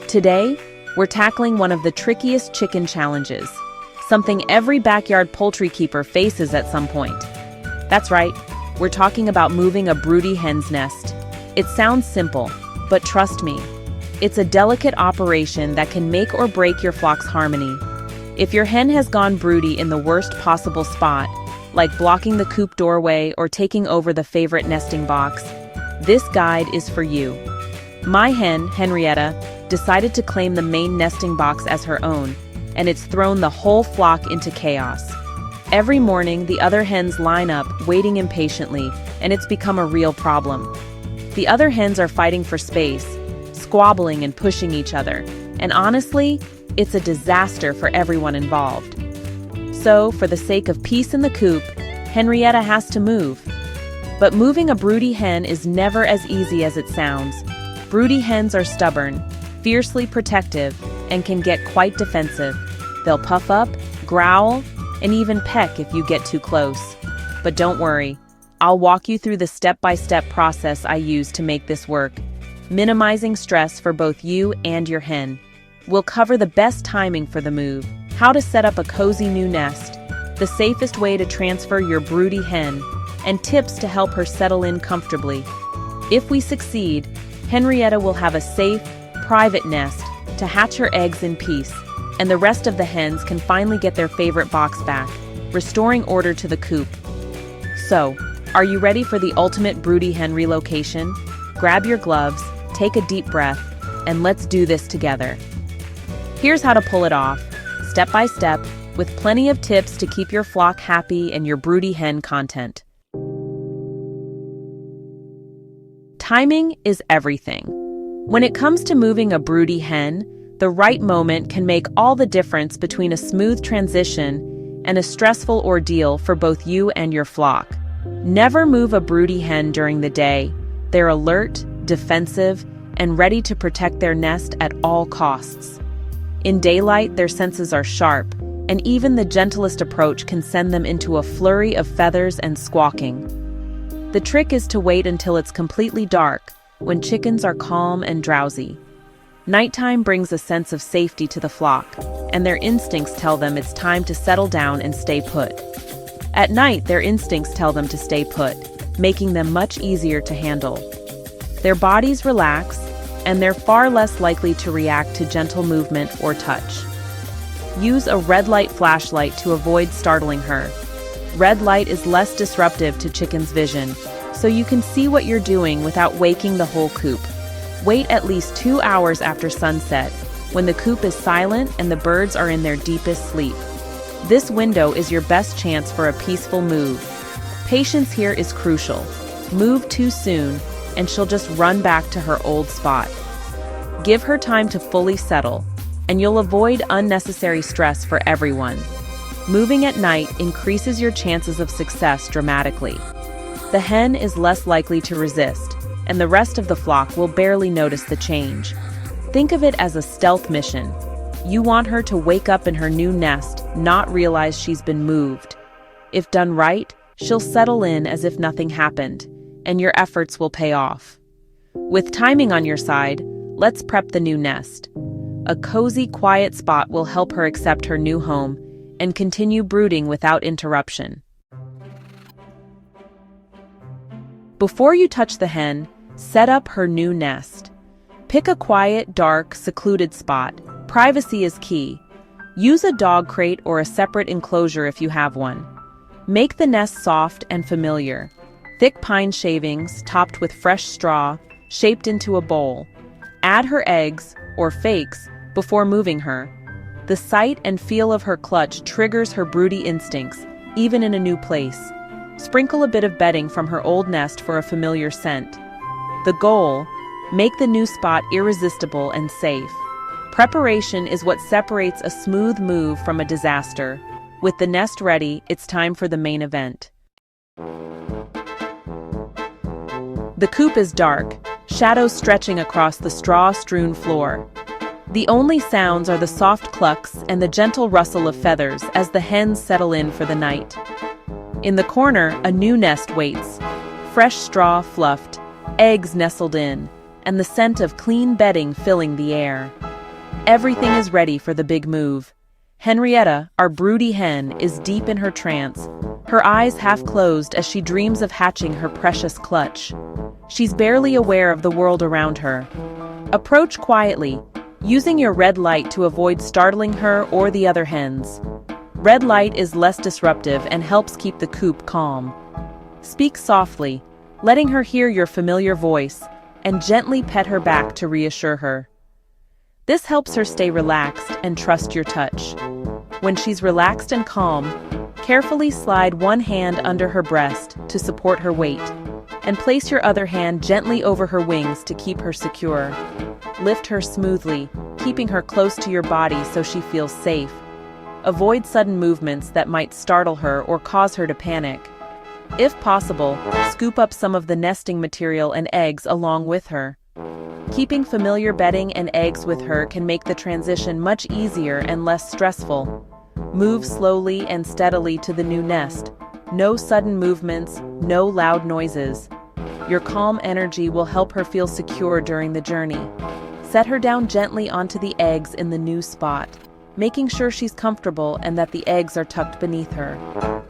Today, we're tackling one of the trickiest chicken challenges, something every backyard poultry keeper faces at some point. That's right, we're talking about moving a broody hen's nest. It sounds simple, but trust me, it's a delicate operation that can make or break your flock's harmony. If your hen has gone broody in the worst possible spot, like blocking the coop doorway or taking over the favorite nesting box, this guide is for you. My hen, Henrietta, decided to claim the main nesting box as her own, and it's thrown the whole flock into chaos. Every morning, the other hens line up, waiting impatiently, and it's become a real problem. The other hens are fighting for space, squabbling and pushing each other, and honestly, it's a disaster for everyone involved. So, for the sake of peace in the coop, Henrietta has to move. But moving a broody hen is never as easy as it sounds. Broody hens are stubborn, fiercely protective, and can get quite defensive. They'll puff up, growl, and even peck if you get too close. But don't worry, I'll walk you through the step-by-step process I use to make this work, minimizing stress for both you and your hen. We'll cover the best timing for the move, how to set up a cozy new nest, the safest way to transfer your broody hen, and tips to help her settle in comfortably. If we succeed, Henrietta will have a safe, private nest to hatch her eggs in peace, and the rest of the hens can finally get their favorite box back, restoring order to the coop. So, are you ready for the ultimate broody hen relocation? Grab your gloves, take a deep breath, and let's do this together. Here's how to pull it off, step by step, with plenty of tips to keep your flock happy and your broody hen content. Timing is everything. When it comes to moving a broody hen, the right moment can make all the difference between a smooth transition and a stressful ordeal for both you and your flock. Never move a broody hen during the day. They're alert, defensive, and ready to protect their nest at all costs. In daylight, their senses are sharp, and even the gentlest approach can send them into a flurry of feathers and squawking. The trick is to wait until it's completely dark, when chickens are calm and drowsy. Nighttime brings a sense of safety to the flock, and their instincts tell them it's time to settle down and stay put. At night, their instincts tell them to stay put, making them much easier to handle. Their bodies relax, and they're far less likely to react to gentle movement or touch. Use a red light flashlight to avoid startling her. Red light is less disruptive to chickens' vision, so you can see what you're doing without waking the whole coop. Wait at least 2 hours after sunset, when the coop is silent and the birds are in their deepest sleep. This window is your best chance for a peaceful move. Patience here is crucial. Move too soon, and she'll just run back to her old spot. Give her time to fully settle, and you'll avoid unnecessary stress for everyone. Moving at night increases your chances of success dramatically. The hen is less likely to resist, and the rest of the flock will barely notice the change. Think of it as a stealth mission. You want her to wake up in her new nest, not realize she's been moved. If done right, she'll settle in as if nothing happened, and your efforts will pay off. With timing on your side, let's prep the new nest. A cozy, quiet spot will help her accept her new home and continue brooding without interruption. Before you touch the hen, set up her new nest. Pick a quiet, dark, secluded spot. Privacy is key. Use a dog crate or a separate enclosure if you have one. Make the nest soft and familiar. Thick pine shavings, topped with fresh straw, shaped into a bowl. Add her eggs, or fakes, before moving her. The sight and feel of her clutch triggers her broody instincts, even in a new place. Sprinkle a bit of bedding from her old nest for a familiar scent. The goal: make the new spot irresistible and safe. Preparation is what separates a smooth move from a disaster. With the nest ready, it's time for the main event. The coop is dark, shadows stretching across the straw-strewn floor. The only sounds are the soft clucks and the gentle rustle of feathers as the hens settle in for the night. In the corner, a new nest waits. Fresh straw fluffed, eggs nestled in, and the scent of clean bedding filling the air. Everything is ready for the big move. Henrietta, our broody hen, is deep in her trance, her eyes half closed as she dreams of hatching her precious clutch. She's barely aware of the world around her. Approach quietly, using your red light to avoid startling her or the other hens. Red light is less disruptive and helps keep the coop calm. Speak softly, letting her hear your familiar voice, and gently pet her back to reassure her. This helps her stay relaxed and trust your touch. When she's relaxed and calm, carefully slide one hand under her breast to support her weight, and place your other hand gently over her wings to keep her secure. Lift her smoothly, keeping her close to your body so she feels safe. Avoid sudden movements that might startle her or cause her to panic. If possible, scoop up some of the nesting material and eggs along with her. Keeping familiar bedding and eggs with her can make the transition much easier and less stressful. Move slowly and steadily to the new nest. No sudden movements, no loud noises. Your calm energy will help her feel secure during the journey. Set her down gently onto the eggs in the new spot, making sure she's comfortable and that the eggs are tucked beneath her.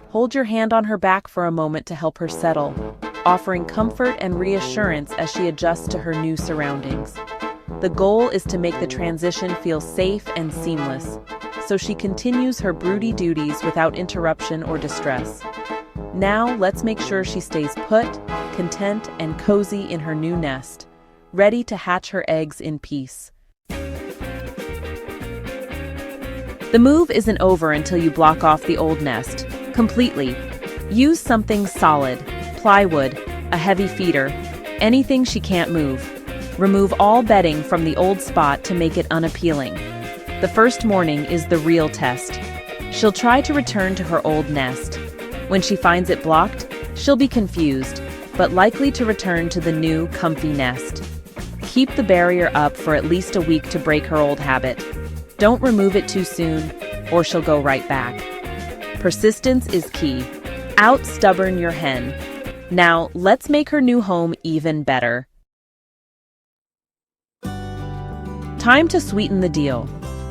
Hold your hand on her back for a moment to help her settle, offering comfort and reassurance as she adjusts to her new surroundings. The goal is to make the transition feel safe and seamless, so she continues her broody duties without interruption or distress. Now, let's make sure she stays put, content, and cozy in her new nest, ready to hatch her eggs in peace. The move isn't over until you block off the old nest completely. Use something solid, plywood, a heavy feeder, anything she can't move. Remove all bedding from the old spot to make it unappealing. The first morning is the real test. She'll try to return to her old nest. When she finds it blocked, she'll be confused, but likely to return to the new, comfy nest. Keep the barrier up for at least a week to break her old habit. Don't remove it too soon, or she'll go right back. Persistence is key. Out-stubborn your hen. Now, let's make her new home even better. Time to sweeten the deal.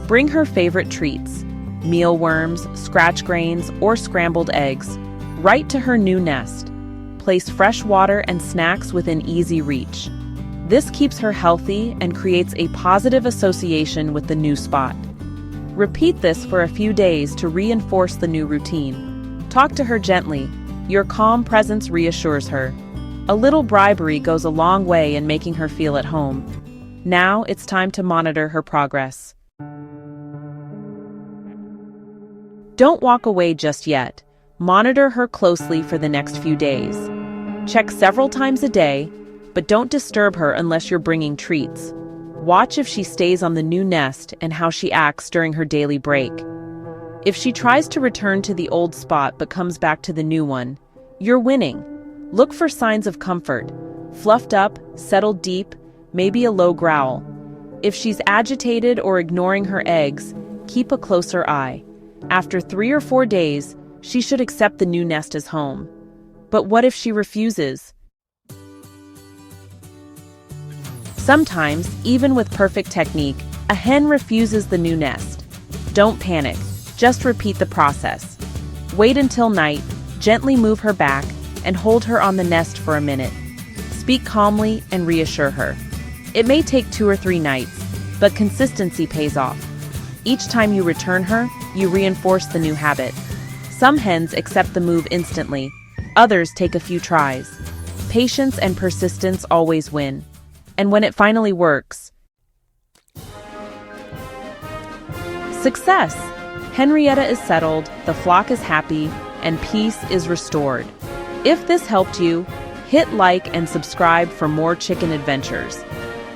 Bring her favorite treats, mealworms, scratch grains, or scrambled eggs, right to her new nest. Place fresh water and snacks within easy reach. This keeps her healthy and creates a positive association with the new spot. Repeat this for a few days to reinforce the new routine. Talk to her gently. Your calm presence reassures her. A little bribery goes a long way in making her feel at home. Now it's time to monitor her progress. Don't walk away just yet. Monitor her closely for the next few days. Check several times a day, but don't disturb her unless you're bringing treats. Watch if she stays on the new nest and how she acts during her daily break. If she tries to return to the old spot but comes back to the new one, you're winning. Look for signs of comfort. Fluffed up, settled deep, maybe a low growl. If she's agitated or ignoring her eggs, keep a closer eye. After 3 or 4 days, she should accept the new nest as home. But what if she refuses? Sometimes, even with perfect technique, a hen refuses the new nest. Don't panic, just repeat the process. Wait until night, gently move her back, and hold her on the nest for a minute. Speak calmly and reassure her. It may take 2 or 3 nights, but consistency pays off. Each time you return her, you reinforce the new habit. Some hens accept the move instantly, others take a few tries. Patience and persistence always win. And when it finally works, success! Henrietta is settled, the flock is happy, and peace is restored. If this helped you, hit like and subscribe for more chicken adventures.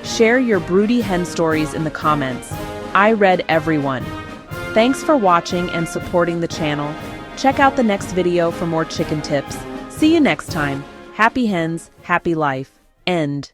Share your broody hen stories in the comments. I read everyone. Thanks for watching and supporting the channel. Check out the next video for more chicken tips. See you next time. Happy hens, happy life. End.